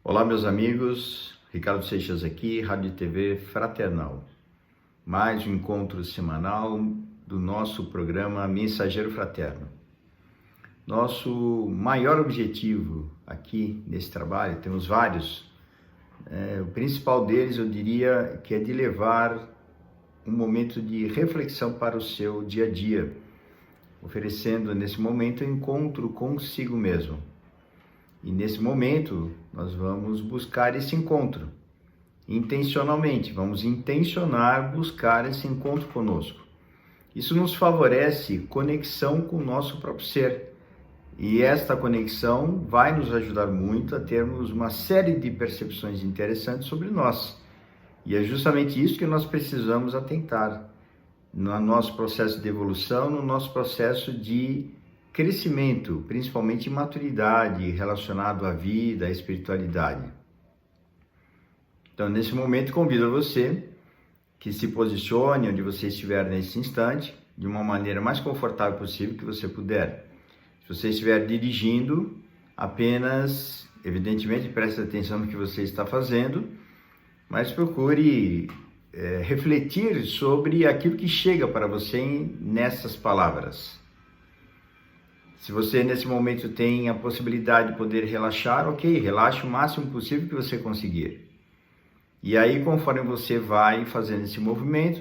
Olá, meus amigos, Ricardo Seixas aqui, Rádio e TV Fraternal. Mais um encontro semanal do nosso programa Mensageiro Fraterno. Nosso maior objetivo aqui nesse trabalho, temos vários, o principal deles eu diria que é de levar um momento de reflexão para o seu dia a dia, oferecendo nesse momento um encontro consigo mesmo. E nesse momento nós vamos buscar esse encontro intencionalmente, vamos intencionar buscar esse encontro conosco. Isso nos favorece conexão com o nosso próprio ser. E esta conexão vai nos ajudar muito a termos uma série de percepções interessantes sobre nós. E é justamente isso que nós precisamos atentar no nosso processo de evolução, no nosso processo de crescimento, principalmente maturidade relacionado à vida, à espiritualidade. Então, nesse momento, convido a você que se posicione onde você estiver nesse instante, de uma maneira mais confortável possível que você puder. Se você estiver dirigindo, apenas, evidentemente, preste atenção no que você está fazendo, mas procure refletir sobre aquilo que chega para você nessas palavras. Se você nesse momento tem a possibilidade de poder relaxar, ok, relaxe o máximo possível que você conseguir. E aí, conforme você vai fazendo esse movimento,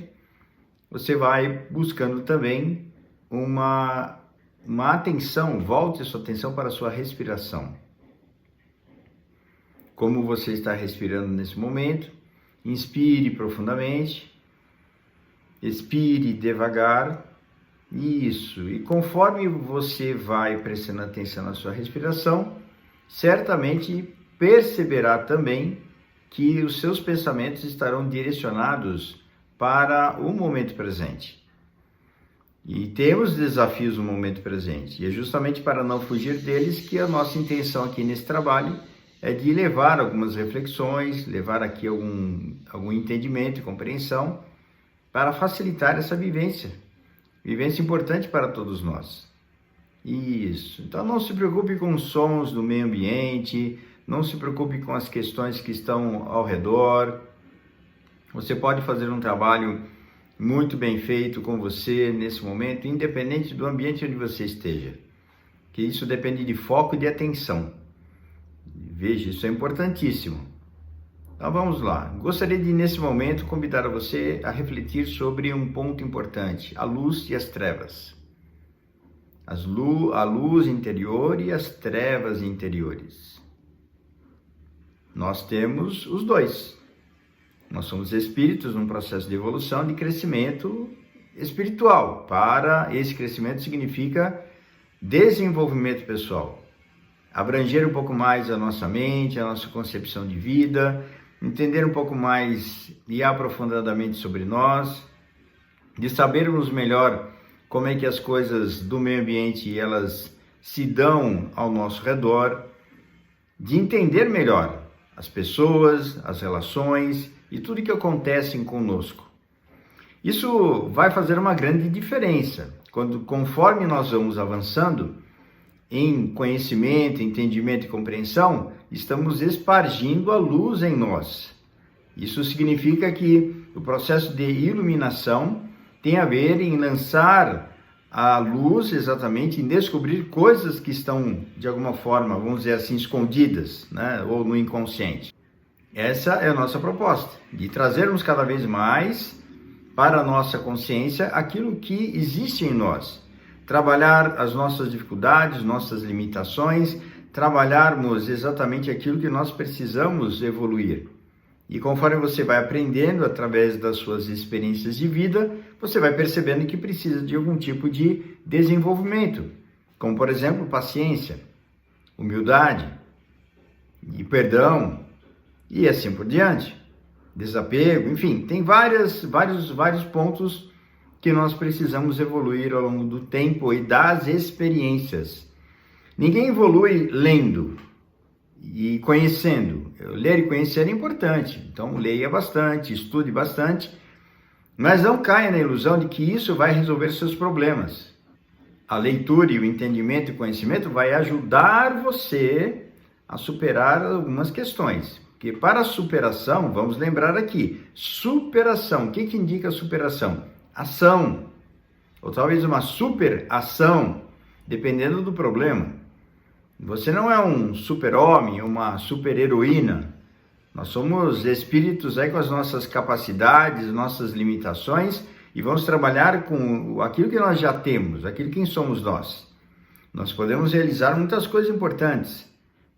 você vai buscando também uma atenção, volte a sua atenção para a sua respiração. Como você está respirando nesse momento, inspire profundamente, expire devagar. Isso, e conforme você vai prestando atenção na sua respiração, certamente perceberá também que os seus pensamentos estarão direcionados para o momento presente. E temos desafios no momento presente, e é justamente para não fugir deles que a nossa intenção aqui nesse trabalho é de levar algumas reflexões, levar aqui algum entendimento e compreensão para facilitar essa vivência. Vivência importante para todos nós. Isso. Então não se preocupe com os sons do meio ambiente, não se preocupe com as questões que estão ao redor. Você pode fazer um trabalho muito bem feito com você nesse momento, independente do ambiente onde você esteja. Que isso depende de foco e de atenção. Veja, isso é importantíssimo. Então vamos lá, gostaria de nesse momento convidar a você a refletir sobre um ponto importante, a luz e as trevas. A luz interior e as trevas interiores. Nós temos os dois. Nós somos espíritos num processo de evolução, de crescimento espiritual. Para esse crescimento significa desenvolvimento pessoal. Abranger um pouco mais a nossa mente, a nossa concepção de vida, entender um pouco mais e aprofundadamente sobre nós, de sabermos melhor como é que as coisas do meio ambiente elas se dão ao nosso redor, de entender melhor as pessoas, as relações e tudo que acontece conosco. Isso vai fazer uma grande diferença conforme nós vamos avançando em conhecimento, entendimento e compreensão, estamos espargindo a luz em nós. Isso significa que o processo de iluminação tem a ver em lançar a luz exatamente, em descobrir coisas que estão, de alguma forma, vamos dizer assim, escondidas, né? Ou no inconsciente. Essa é a nossa proposta, de trazermos cada vez mais para a nossa consciência aquilo que existe em nós. Trabalhar as nossas dificuldades, nossas limitações, trabalharmos exatamente aquilo que nós precisamos evoluir. E conforme você vai aprendendo através das suas experiências de vida, você vai percebendo que precisa de algum tipo de desenvolvimento, como por exemplo, paciência, humildade e perdão e assim por diante, desapego, enfim, tem vários pontos que nós precisamos evoluir ao longo do tempo e das experiências. Ninguém evolui lendo e conhecendo. Ler e conhecer é importante, então leia bastante, estude bastante, mas não caia na ilusão de que isso vai resolver seus problemas. A leitura e o entendimento e o conhecimento vai ajudar você a superar algumas questões. Porque para a superação, vamos lembrar aqui, superação, o que indica superação? Ação, ou talvez uma superação, dependendo do problema. Você não é um super-homem, uma super-heroína. Nós somos espíritos aí com as nossas capacidades, nossas limitações, e vamos trabalhar com aquilo que nós já temos, aquilo quem somos nós. Nós podemos realizar muitas coisas importantes,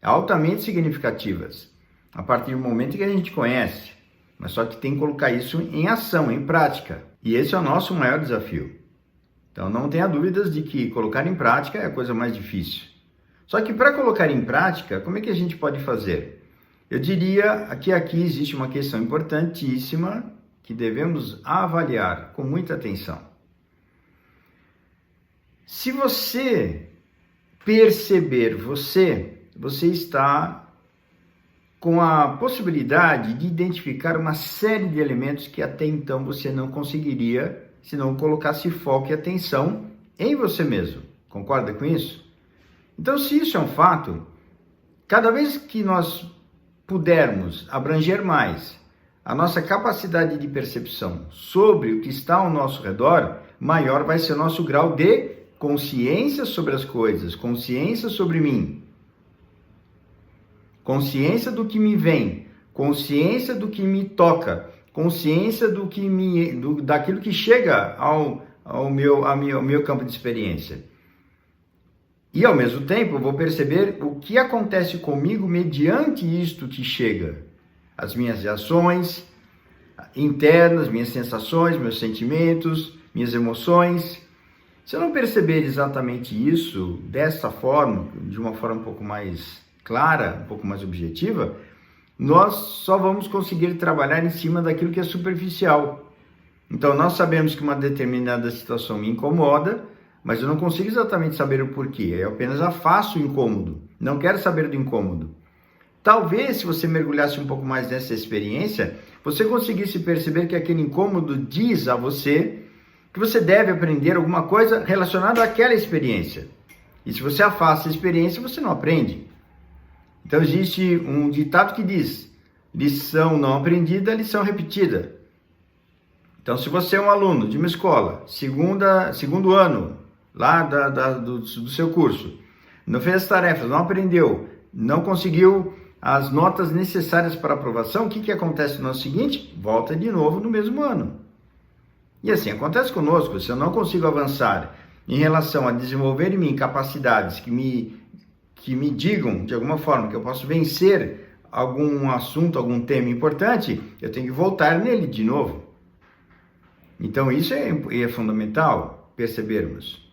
altamente significativas, a partir do momento que a gente conhece, mas só que tem que colocar isso em ação, em prática. E esse é o nosso maior desafio. Então não tenha dúvidas de que colocar em prática é a coisa mais difícil. Só que para colocar em prática, como é que a gente pode fazer? Eu diria que aqui existe uma questão importantíssima que devemos avaliar com muita atenção. Se você perceber você está com a possibilidade de identificar uma série de elementos que até então você não conseguiria se não colocasse foco e atenção em você mesmo. Concorda com isso? Então, se isso é um fato, cada vez que nós pudermos abranger mais a nossa capacidade de percepção sobre o que está ao nosso redor, maior vai ser o nosso grau de consciência sobre as coisas, consciência sobre mim, consciência do que me vem, consciência do que me toca, consciência daquilo que chega ao meu campo de experiência. E ao mesmo tempo eu vou perceber o que acontece comigo mediante isto que chega. As minhas reações internas, minhas sensações, meus sentimentos, minhas emoções. Se eu não perceber exatamente isso dessa forma, de uma forma um pouco mais clara, um pouco mais objetiva, nós só vamos conseguir trabalhar em cima daquilo que é superficial. Então nós sabemos que uma determinada situação me incomoda, mas eu não consigo exatamente saber o porquê, eu apenas afasto o incômodo, não quero saber do incômodo. Talvez, se você mergulhasse um pouco mais nessa experiência, você conseguisse perceber que aquele incômodo diz a você que você deve aprender alguma coisa relacionada àquela experiência. E se você afasta a experiência, você não aprende. Então existe um ditado que diz, lição não aprendida, lição repetida. Então se você é um aluno de uma escola, segundo ano, lá do seu curso, não fez as tarefas, não aprendeu, não conseguiu as notas necessárias para aprovação, o que acontece no ano seguinte? Volta de novo no mesmo ano. E assim acontece conosco. Se eu não consigo avançar em relação a desenvolver em mim capacidades que me digam, de alguma forma, que eu posso vencer algum assunto, algum tema importante, eu tenho que voltar nele de novo. Então isso é fundamental percebermos.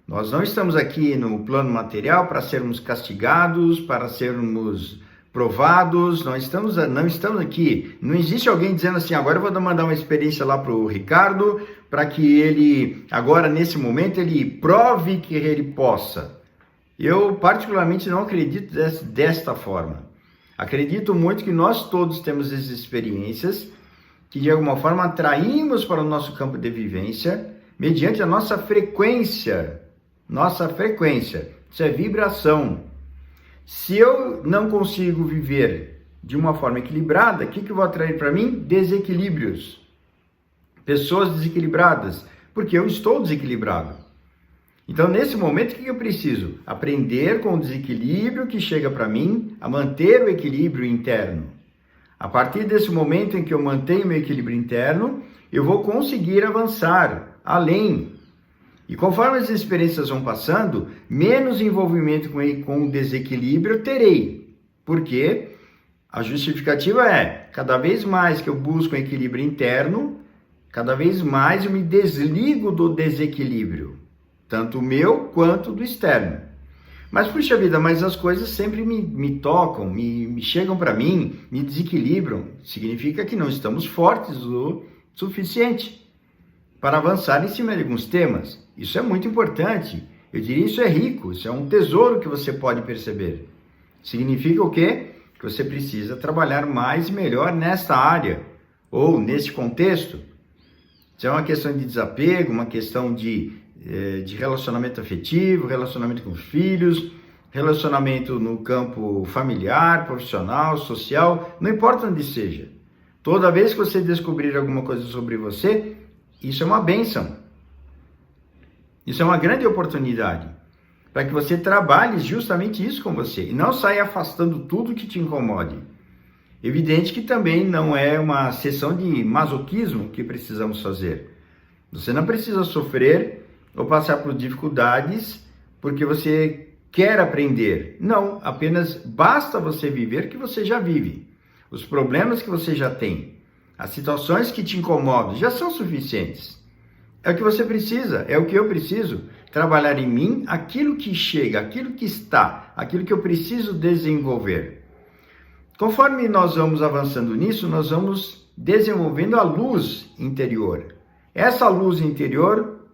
Nós não estamos aqui no plano material para sermos castigados, para sermos provados, não estamos aqui, não existe alguém dizendo assim, agora eu vou mandar uma experiência lá para o Ricardo, para que ele, agora nesse momento, ele prove que ele possa. Eu particularmente não acredito desta forma. Acredito muito que nós todos temos essas experiências, que de alguma forma atraímos para o nosso campo de vivência, mediante a nossa frequência. Isso é vibração. Se eu não consigo viver de uma forma equilibrada, o que eu vou atrair para mim? Desequilíbrios. Pessoas desequilibradas, porque eu estou desequilibrado. Então, nesse momento, o que eu preciso? Aprender com o desequilíbrio que chega para mim, a manter o equilíbrio interno. A partir desse momento em que eu mantenho meu equilíbrio interno, eu vou conseguir avançar além. E conforme as experiências vão passando, menos envolvimento com o desequilíbrio eu terei. Porque a justificativa é, cada vez mais que eu busco um equilíbrio interno, cada vez mais eu me desligo do desequilíbrio, tanto o meu quanto do externo. Mas, puxa vida, mas as coisas sempre me tocam, me chegam para mim, me desequilibram. Significa que não estamos fortes o suficiente para avançar em cima de alguns temas. Isso é muito importante. Eu diria isso é rico, isso é um tesouro que você pode perceber. Significa o quê? Que você precisa trabalhar mais e melhor nesta área, ou neste contexto. Isso é uma questão de desapego, uma questão de relacionamento afetivo, relacionamento com os filhos, relacionamento no campo familiar, profissional, social, não importa onde seja. Toda vez que você descobrir alguma coisa sobre você, isso é uma bênção. Isso é uma grande oportunidade para que você trabalhe justamente isso com você e não saia afastando tudo que te incomode. Evidente que também não é uma sessão de masoquismo que precisamos fazer. Você não precisa sofrer ou passar por dificuldades porque você quer aprender. Não, apenas basta você viver que você já vive. Os problemas que você já tem, as situações que te incomodam já são suficientes. É o que você precisa, é o que eu preciso, trabalhar em mim aquilo que chega, aquilo que está, aquilo que eu preciso desenvolver. Conforme nós vamos avançando nisso, nós vamos desenvolvendo a luz interior. Essa luz interior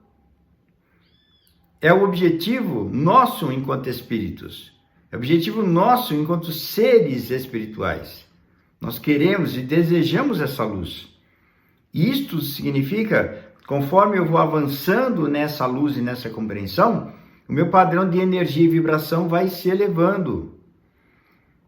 é o objetivo nosso enquanto espíritos, é o objetivo nosso enquanto seres espirituais. Nós queremos e desejamos essa luz. Isto significa, conforme eu vou avançando nessa luz e nessa compreensão, o meu padrão de energia e vibração vai se elevando.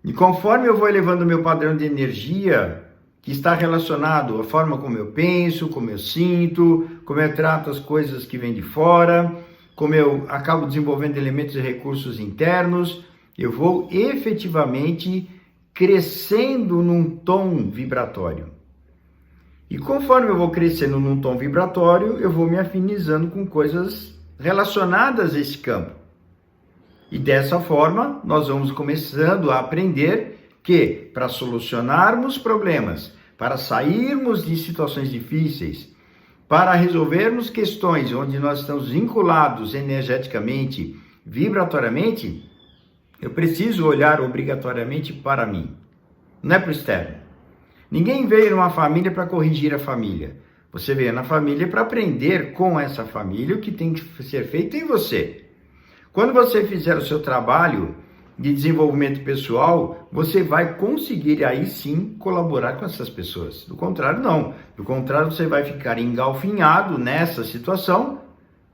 E conforme eu vou elevando o meu padrão de energia, que está relacionado à forma como eu penso, como eu sinto, como eu trato as coisas que vêm de fora, como eu acabo desenvolvendo elementos e recursos internos, eu vou efetivamente crescendo num tom vibratório. E conforme eu vou crescendo num tom vibratório, eu vou me afinizando com coisas relacionadas a esse campo. E dessa forma, nós vamos começando a aprender que, para solucionarmos problemas, para sairmos de situações difíceis, para resolvermos questões onde nós estamos vinculados energeticamente, vibratoriamente, eu preciso olhar obrigatoriamente para mim, não é para o externo. Ninguém veio numa família para corrigir a família. Você veio na família para aprender com essa família o que tem que ser feito em você. Quando você fizer o seu trabalho de desenvolvimento pessoal, você vai conseguir aí sim colaborar com essas pessoas. Do contrário, não. Do contrário, você vai ficar engalfinhado nessa situação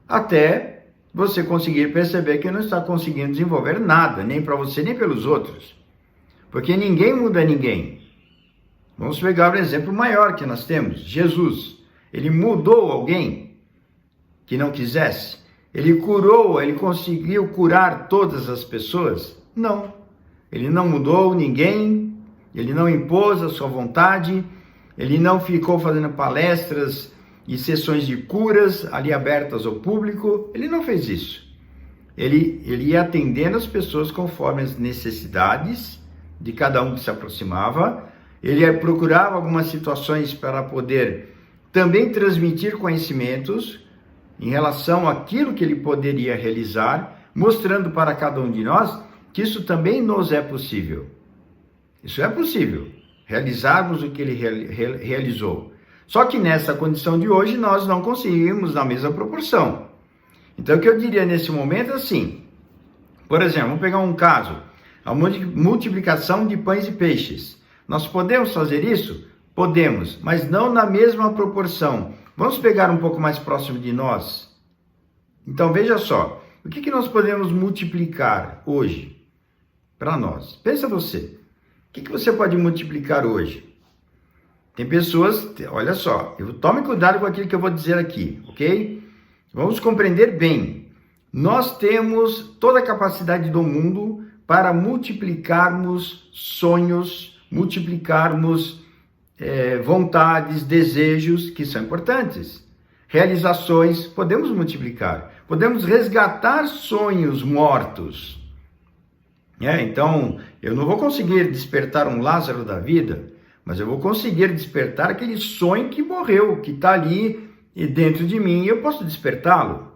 até você conseguir perceber que não está conseguindo desenvolver nada, nem para você, nem pelos outros. Porque ninguém muda ninguém. Vamos pegar o exemplo maior que nós temos, Jesus. Ele mudou alguém que não quisesse? Ele curou, ele conseguiu curar todas as pessoas? Não. Ele não mudou ninguém, ele não impôs a sua vontade, ele não ficou fazendo palestras e sessões de curas ali abertas ao público, ele não fez isso. Ele ia atendendo as pessoas conforme as necessidades de cada um que se aproximava, ele procurava algumas situações para poder também transmitir conhecimentos em relação àquilo que ele poderia realizar, mostrando para cada um de nós que isso também nos é possível. Isso é possível, realizarmos o que ele realizou. Só que nessa condição de hoje nós não conseguimos na mesma proporção. Então o que eu diria nesse momento é assim, por exemplo, vamos pegar um caso, a multiplicação de pães e peixes. Nós podemos fazer isso? Podemos, mas não na mesma proporção. Vamos pegar um pouco mais próximo de nós? Então veja só, o que nós podemos multiplicar hoje para nós? Pensa você, o que você pode multiplicar hoje? Tem pessoas, olha só, tome cuidado com aquilo que eu vou dizer aqui, ok? Vamos compreender bem. Nós temos toda a capacidade do mundo para multiplicarmos sonhos, multiplicarmos vontades, desejos que são importantes. Realizações, podemos multiplicar. Podemos resgatar sonhos mortos. Então, eu não vou conseguir despertar um Lázaro da vida, mas eu vou conseguir despertar aquele sonho que morreu, que está ali dentro de mim, e eu posso despertá-lo.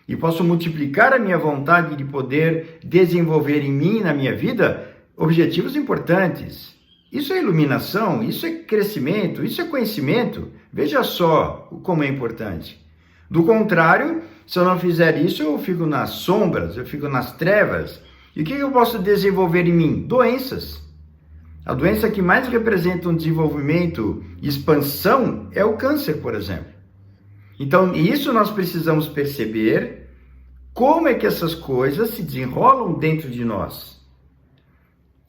E posso multiplicar a minha vontade de poder desenvolver em mim, na minha vida, objetivos importantes. Isso é iluminação, isso é crescimento, isso é conhecimento. Veja só como é importante. Do contrário, se eu não fizer isso, eu fico nas sombras, eu fico nas trevas. E o que eu posso desenvolver em mim? Doenças. A doença que mais representa um desenvolvimento e expansão é o câncer, por exemplo. Então, isso nós precisamos perceber como é que essas coisas se desenrolam dentro de nós.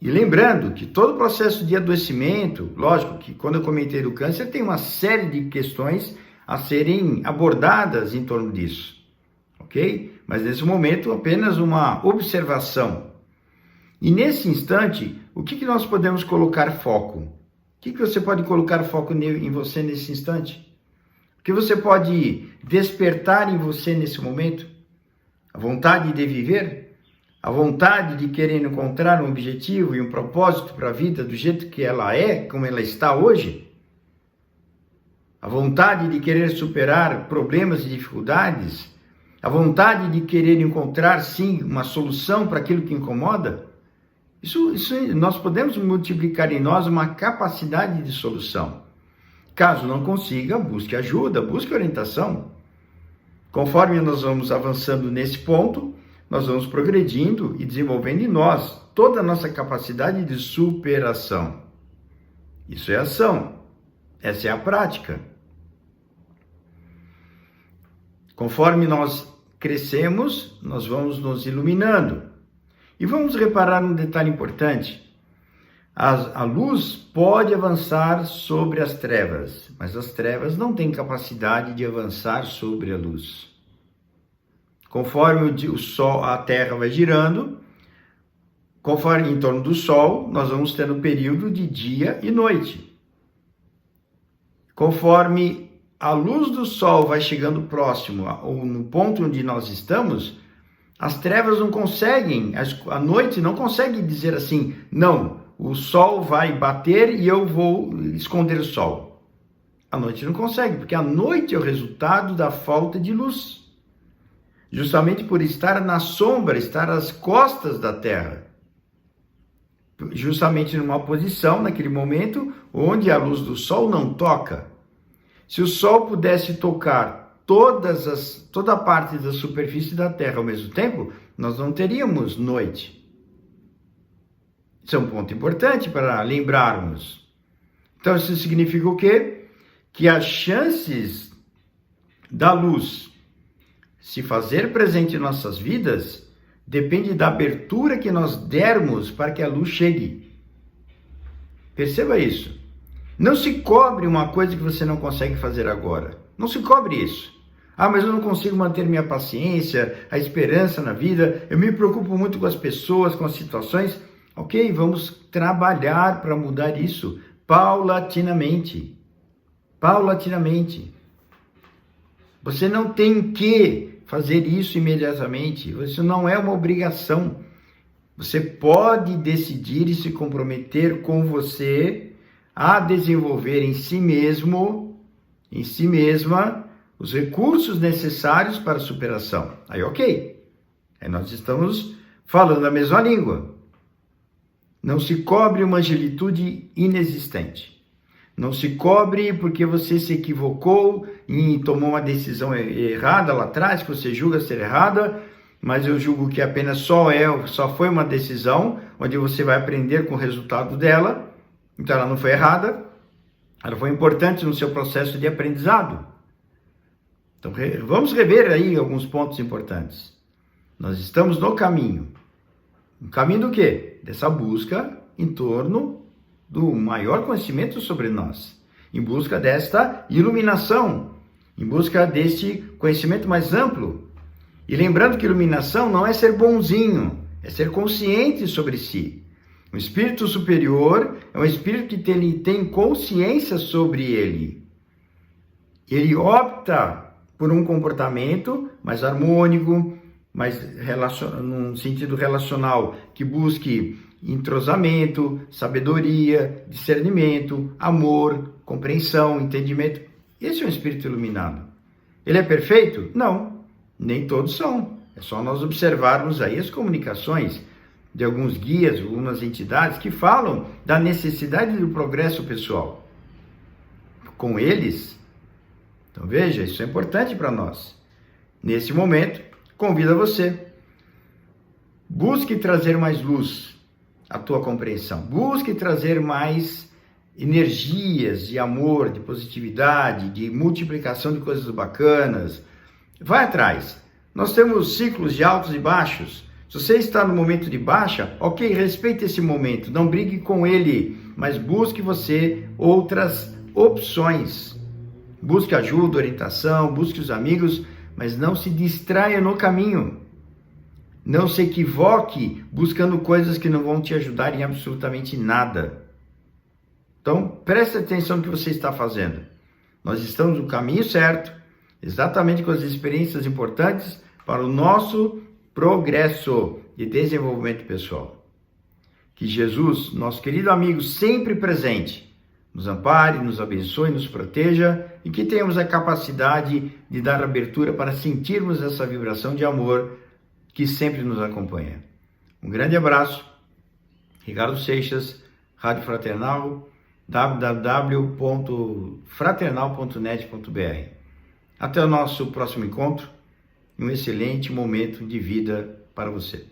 E lembrando que todo o processo de adoecimento, lógico que quando eu comentei do câncer, tem uma série de questões a serem abordadas em torno disso, ok? Mas nesse momento, apenas uma observação. E nesse instante, o que nós podemos colocar foco? O que você pode colocar foco em você nesse instante? O que você pode despertar em você nesse momento? A vontade de viver? A vontade de querer encontrar um objetivo e um propósito para a vida do jeito que ela é, como ela está hoje? A vontade de querer superar problemas e dificuldades? A vontade de querer encontrar, sim, uma solução para aquilo que incomoda? Isso nós podemos multiplicar em nós uma capacidade de solução. Caso não consiga, busque ajuda, busque orientação. Conforme nós vamos avançando nesse ponto, nós vamos progredindo e desenvolvendo em nós toda a nossa capacidade de superação. Isso é ação. Essa é a prática. Conforme nós crescemos, nós vamos nos iluminando. E vamos reparar um detalhe importante. A luz pode avançar sobre as trevas, mas as trevas não têm capacidade de avançar sobre a luz. Conforme o Sol, a Terra vai girando, conforme em torno do Sol, nós vamos tendo um período de dia e noite. Conforme a luz do Sol vai chegando próximo, ou no ponto onde nós estamos, as trevas não conseguem, a noite não consegue dizer assim, não, o Sol vai bater e eu vou esconder o Sol. A noite não consegue, porque a noite é o resultado da falta de luz. Justamente por estar na sombra, estar às costas da Terra. Justamente numa posição, naquele momento, onde a luz do Sol não toca. Se o Sol pudesse tocar toda a parte da superfície da Terra ao mesmo tempo, nós não teríamos noite. Isso é um ponto importante para lembrarmos. Então, isso significa o quê? Que as chances da luz se fazer presente em nossas vidas depende da abertura que nós dermos para que a luz chegue. Perceba isso. Não se cobre uma coisa que você não consegue fazer agora. Não se cobre isso. Ah, mas eu não consigo manter minha paciência, a esperança na vida, eu me preocupo muito com as pessoas, com as situações. Ok, vamos trabalhar para mudar isso paulatinamente. Paulatinamente. Você não tem que fazer isso imediatamente. Isso não é uma obrigação. Você pode decidir e se comprometer com você a desenvolver em si mesmo, em si mesma, os recursos necessários para a superação. Aí, ok. Aí nós estamos falando a mesma língua. Não se cobre uma agilitude inexistente. Não se cobre porque você se equivocou e tomou uma decisão errada lá atrás, que você julga ser errada, mas eu julgo que apenas só foi uma decisão onde você vai aprender com o resultado dela. Então ela não foi errada, ela foi importante no seu processo de aprendizado. Então vamos rever aí alguns pontos importantes. Nós estamos no caminho. No caminho do quê? Dessa busca em torno do maior conhecimento sobre nós, em busca desta iluminação, em busca deste conhecimento mais amplo. E lembrando que iluminação não é ser bonzinho, é ser consciente sobre si. Um espírito superior é um espírito que tem consciência sobre ele. Ele opta por um comportamento mais harmônico, num sentido relacional, que busque entrosamento, sabedoria, discernimento, amor, compreensão, entendimento. Esse é um espírito iluminado. Ele é perfeito? Não, nem todos são. É só nós observarmos aí as comunicações de alguns guias, algumas entidades que falam da necessidade do progresso pessoal. Com eles, então veja, isso é importante para nós. Nesse momento, convido você, busque trazer mais luz à tua compreensão. Busque trazer mais energias de amor, de positividade, de multiplicação de coisas bacanas. Vai atrás. Nós temos ciclos de altos e baixos. Se você está no momento de baixa, ok, respeite esse momento, não brigue com ele, mas busque você outras opções. Busque ajuda, orientação, busque os amigos, mas não se distraia no caminho. Não se equivoque buscando coisas que não vão te ajudar em absolutamente nada. Então, preste atenção no que você está fazendo. Nós estamos no caminho certo, exatamente com as experiências importantes para o nosso progresso e desenvolvimento pessoal. Que Jesus, nosso querido amigo sempre presente, nos ampare, nos abençoe, nos proteja e que tenhamos a capacidade de dar abertura para sentirmos essa vibração de amor que sempre nos acompanha. Um grande abraço. Ricardo Seixas, Rádio Fraternal, www.fraternal.net.br. Até o nosso próximo encontro. Um excelente momento de vida para você.